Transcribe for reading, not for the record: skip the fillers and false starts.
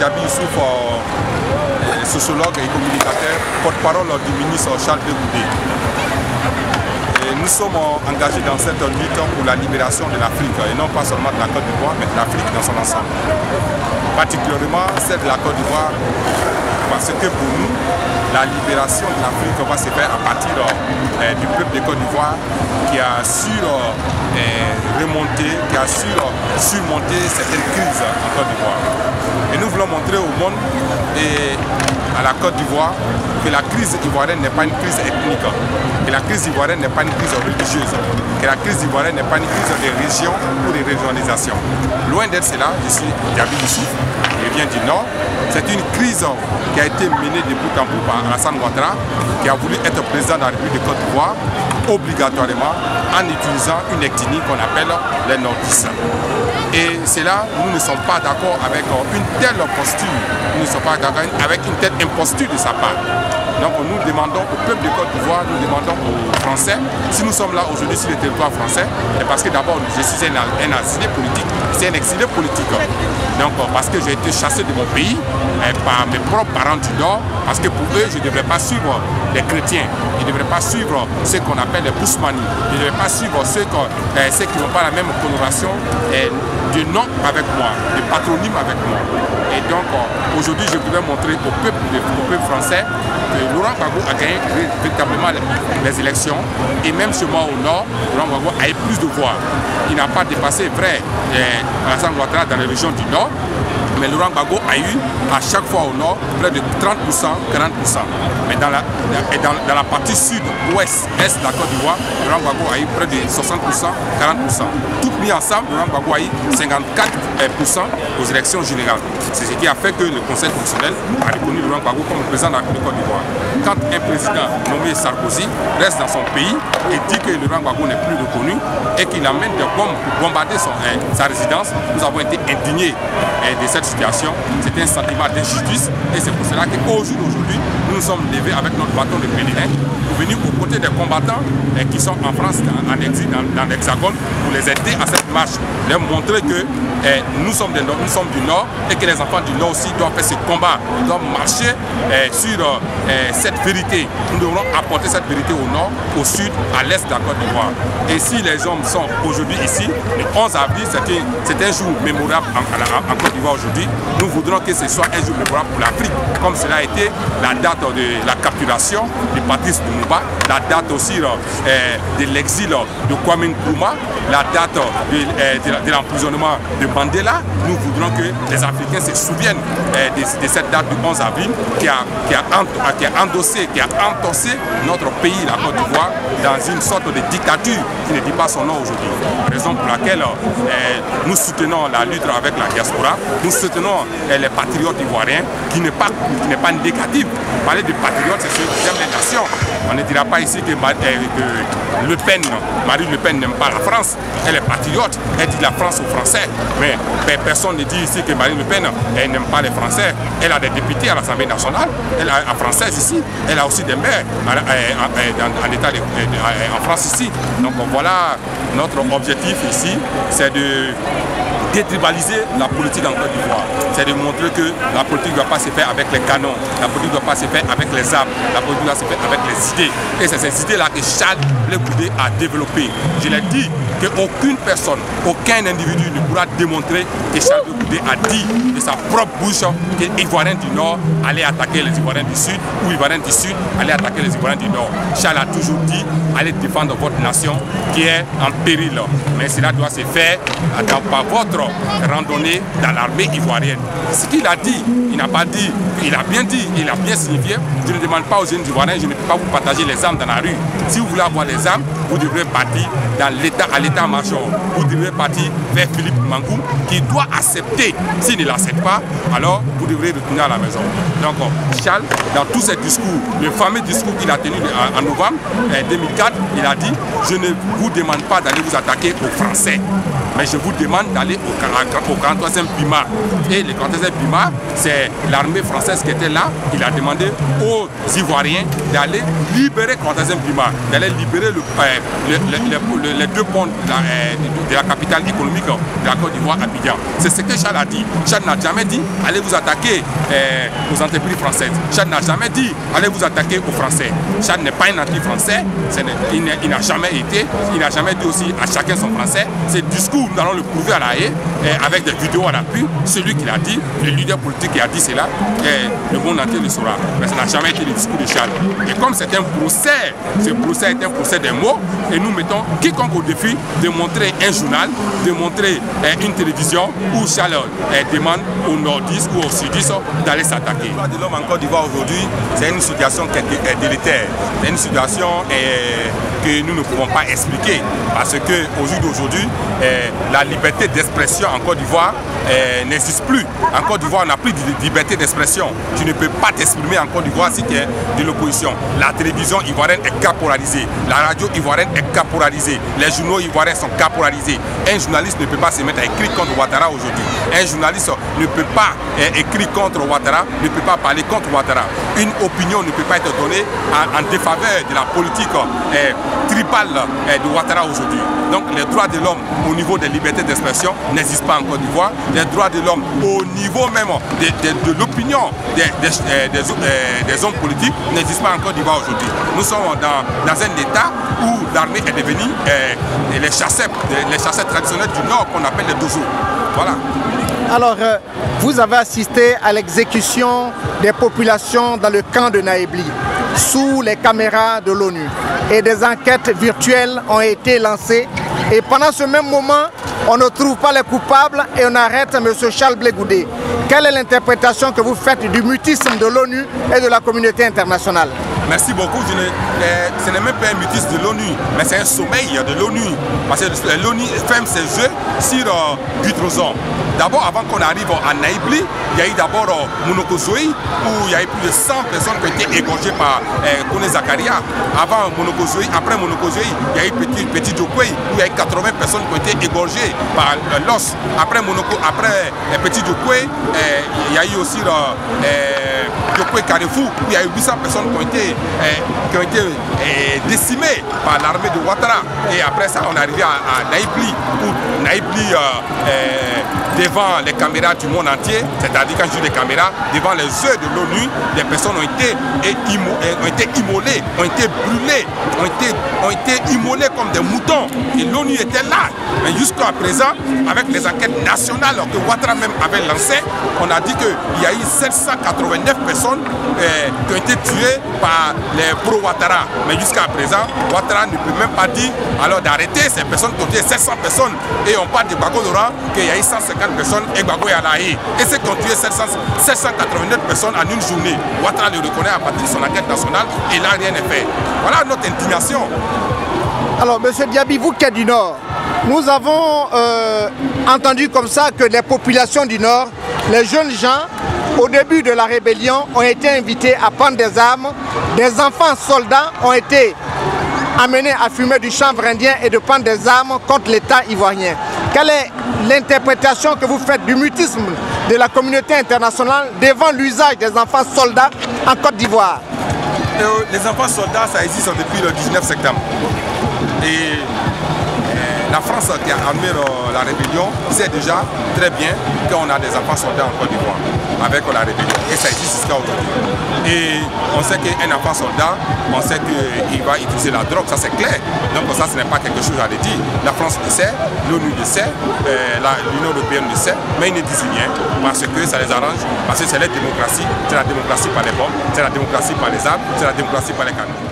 Djabi Youssouf, sociologue et communicateur, porte-parole du ministre Charles de Goudé. Nous sommes engagés dans cette lutte pour la libération de l'Afrique, et non pas seulement de la Côte d'Ivoire, mais de l'Afrique dans son ensemble. Particulièrement celle de la Côte d'Ivoire, parce que pour nous, la libération de l'Afrique va se faire à partir du peuple de Côte d'Ivoire qui a su remonter, qui a su surmonter certaines crises en Côte d'Ivoire. Et nous voulons montrer au monde et à la Côte d'Ivoire que la crise ivoirienne n'est pas une crise ethnique, que la crise ivoirienne n'est pas une crise religieuse, que la crise ivoirienne n'est pas une crise de région ou de régionalisation. Loin d'être cela, je suis Djabi Youssouf, je viens du Nord. C'est une crise qui a été menée de bout en bout par Alassane Ouattara, qui a voulu être président de la République de Côte d'Ivoire obligatoirement en utilisant une ethnie qu'on appelle les nordistes. Et c'est là où nous ne sommes pas d'accord avec une telle posture, nous ne sommes pas d'accord avec une telle imposture de sa part. Donc nous demandons au peuple de Côte d'Ivoire, nous demandons aux Français, si nous sommes là aujourd'hui sur le territoire français, c'est parce que d'abord je suis un exilé politique, c'est un exilé politique. Donc parce que j'ai été chassé de mon pays par mes propres parents du Nord, parce que pour eux je ne devrais pas suivre les chrétiens, je ne devrais pas suivre ceux qu'on appelle les Bousmani, je ne devrais pas suivre ceux qui n'ont pas la même coloration de nom avec moi, de patronyme avec moi. Et donc aujourd'hui je voudrais montrer au peuple français que Laurent Gbagbo a gagné véritablement les élections, et même chez moi au Nord, Laurent Gbagbo a eu plus de voix. Il n'a pas dépassé Alassane Ouattara dans les régions du Nord, mais Laurent Gbagbo a eu à chaque fois au Nord près de 30%, 40%. Mais dans la partie sud-ouest, est de la Côte d'Ivoire, Laurent Gbagbo a eu près de 60%, 40%. Tout mis ensemble, Laurent Gbagbo a eu 54% aux élections générales. C'est ce qui a fait que le Conseil constitutionnel a reconnu Laurent Gbagbo comme le président de la République de Côte d'Ivoire. Quand un président nommé Sarkozy reste dans son pays et dit que Laurent Gbagbo n'est plus reconnu et qu'il amène des bombes pour bombarder sa résidence, nous avons été indignés de cette situation. C'est un sentiment d'injustice, et c'est pour cela qu'au jour d'aujourd'hui, nous nous sommes levés avec notre bâton de pèlerin pour venir aux côtés des combattants qui sont en France, en exil, dans l'Hexagone, pour les aider à cette marche, leur montrer que nous sommes du Nord et que les enfants du Nord aussi doivent faire ce combat, ils doivent marcher sur cette vérité. Nous devrons apporter cette vérité au Nord, au Sud, à l'Est de la Côte d'Ivoire. Et si les hommes sont aujourd'hui ici, le 11 avril, c'est un jour mémorable en Côte d'Ivoire aujourd'hui. Nous voudrons que ce soit un jour mémorable pour l'Afrique, comme cela a été la date de la capturation du Patrice Lumumba, la date aussi de l'exil de Kwame Nkrumah, la date de l'emprisonnement de Mandela. Nous voudrons que les Africains se souviennent de cette date du 11 avril qui a endossé notre pays, la Côte d'Ivoire, dans une sorte de dictature qui ne dit pas son nom aujourd'hui. Raison pour laquelle nous soutenons la lutte avec la diaspora, nous soutenons les patriotes ivoiriens, qui n'est pas négatif. Parler de patriotes, c'est ceux qui aiment les nations. On ne dira pas ici que Marine Le Pen n'aime pas la France. Elle est patriote, elle dit la France aux Français. Mais personne ne dit ici que Marine Le Pen n'aime pas les Français. Elle a des députés à l'Assemblée nationale, elle est française ici. Elle a aussi des maires en France ici. Donc voilà, notre objectif ici, c'est de détribaliser la politique en Côte d'Ivoire. C'est de montrer que la politique ne doit pas se faire avec les canons, la politique ne doit pas se faire avec les armes, la politique doit se faire avec les idées. Et c'est ces idées-là que Charles Blé Goudé a développées. Je l'ai dit qu'aucune personne, aucun individu ne pourra démontrer que Charles Blé Goudé a dit de sa propre bouche que les Ivoiriens du Nord allaient attaquer les Ivoiriens du Sud, ou les Ivoiriens du Sud allaient attaquer les Ivoiriens du Nord. Charles a toujours dit, allez défendre votre nation qui est en péril. Mais cela doit se faire par votre randonnée dans l'armée ivoirienne. Ce qu'il a dit, il n'a pas dit, il a bien dit, il a bien signifié. Je ne demande pas aux jeunes Ivoiriens, je ne peux pas vous partager les armes dans la rue. Si vous voulez avoir les armes, vous devrez partir à l'état-major. Vous devrez partir vers Philippe Mangou, qui doit accepter. S'il ne l'accepte pas, alors vous devrez retourner à la maison. Donc Charles, dans tous ses discours, le fameux discours qu'il a tenu en novembre 2004, il a dit, je ne vous demande pas d'aller vous attaquer aux Français. mais je vous demande d'aller au 43e PIMA. Et le 43e PIMA, c'est l'armée française qui était là. Il a demandé aux Ivoiriens d'aller libérer le 43e PIMA, d'aller libérer les deux ponts de la capitale économique de la Côte d'Ivoire, Abidjan. C'est ce que Charles a dit. Charles n'a jamais dit allez vous attaquer aux entreprises françaises. Charles n'a jamais dit allez vous attaquer aux Français. Charles n'est pas un anti-français. Il n'a jamais été. Il n'a jamais dit aussi à chacun son français. Ce discours, nous allons le prouver à la haie avec des vidéos à l'appui. Celui qui l'a dit, le leader politique qui a dit cela, le monde entier le saura. Mais ça n'a jamais été le discours de Charles. Et comme c'est un procès, ce procès est un procès des mots, et nous mettons quiconque au défi de montrer un journal, de montrer une télévision où Charles demande aux nordistes ou aux sudistes d'aller s'attaquer. Le droit de l'homme en Côte d'Ivoire aujourd'hui, c'est une situation qui est délétère. C'est une situation que nous ne pouvons pas expliquer parce qu'au jour d'aujourd'hui, la liberté d'expression en Côte d'Ivoire n'existe plus. En Côte d'Ivoire, on n'a plus de liberté d'expression. Tu ne peux pas t'exprimer en Côte d'Ivoire si tu es de l'opposition. La télévision ivoirienne est caporalisée. La radio ivoirienne est caporalisée. Les journaux ivoiriens sont caporalisés. Un journaliste ne peut pas se mettre à écrire contre Ouattara aujourd'hui. Un journaliste ne peut pas écrire contre Ouattara, ne peut pas parler contre Ouattara. Une opinion ne peut pas être donnée en défaveur de la politique tribale de Ouattara aujourd'hui. Donc les droits de l'homme au niveau des libertés d'expression n'existent pas en Côte d'Ivoire. Les droits de l'homme au niveau même de l'opinion des hommes politiques n'existent pas en Côte d'Ivoire aujourd'hui. Nous sommes dans un état où l'armée est devenue les chasseurs traditionnels du Nord qu'on appelle les dozos. Voilà. Alors, vous avez assisté à l'exécution des populations dans le camp de Naïbli sous les caméras de l'ONU et des enquêtes virtuelles ont été lancées et pendant ce même moment, on ne trouve pas les coupables et on arrête M. Charles Blé Goudé. Quelle est l'interprétation que vous faites du mutisme de l'ONU et de la communauté internationale? Merci beaucoup. Ce n'est même pas un mutisme de l'ONU, mais c'est un sommeil de l'ONU. Parce que l'ONU ferme ses yeux sur Butroson. D'abord, avant qu'on arrive à Naïbli, il y a eu d'abord Monokozoï, où il y a eu plus de 100 personnes qui ont été égorgées par Kone Zakaria. Avant Monokozoï, après Monokozoï, il y a eu Petit Djokwe, où il y a eu 80 personnes qui ont été égorgées par l'os. Après Petit Djokwe, il y a eu aussi Djokwe Carrefour, où il y a eu 800 personnes qui ont été décimées par l'armée de Ouattara. Et après ça, on est arrivé à Naïbli, où Naïbli, devant les caméras du monde entier, c'est-à-dire quand je dis les caméras, devant les yeux de l'ONU, les personnes ont été immolées, ont été brûlées, ont été immolées comme des moutons. Et l'ONU était là. Mais jusqu'à présent, avec les enquêtes nationales que Ouattara même avait lancées, on a dit qu'il y a eu 789 personnes qui ont été tuées par les pro-Ouattara. Mais jusqu'à présent, Ouattara ne peut même pas dire alors d'arrêter ces personnes qui ont tué 700 personnes. Et on parle de Bago Laurent qu'il y a eu 150 personnes et Bago Yalahi. Et ceux qui ont tué 789 personnes en une journée. Ouattara le reconnaît à partir de son enquête nationale et là rien n'est fait. Voilà notre indignation. Alors, M. Diaby, vous qui êtes du Nord, nous avons entendu comme ça que les populations du Nord, les jeunes gens, au début de la rébellion, ont été invités à prendre des armes. Des enfants soldats ont été amenés à fumer du chanvre indien et de prendre des armes contre l'État ivoirien. Quelle est l'interprétation que vous faites du mutisme de la communauté internationale devant l'usage des enfants soldats en Côte d'Ivoire? Les enfants soldats, ça existe depuis le 19 septembre. Et la France qui a amené la rébellion sait déjà très bien qu'on a des enfants soldats en Côte d'Ivoire avec la rébellion. Et ça existe jusqu'à aujourd'hui. Et on sait qu'un enfant soldat, on sait qu'il va utiliser la drogue, ça c'est clair. Donc ça, ce n'est pas quelque chose à le dire. La France le sait, l'ONU le sait, l'Union européenne le sait, mais ils ne disent rien parce que ça les arrange, parce que c'est la démocratie par les bombes, c'est la démocratie par les armes, c'est la démocratie par les canons.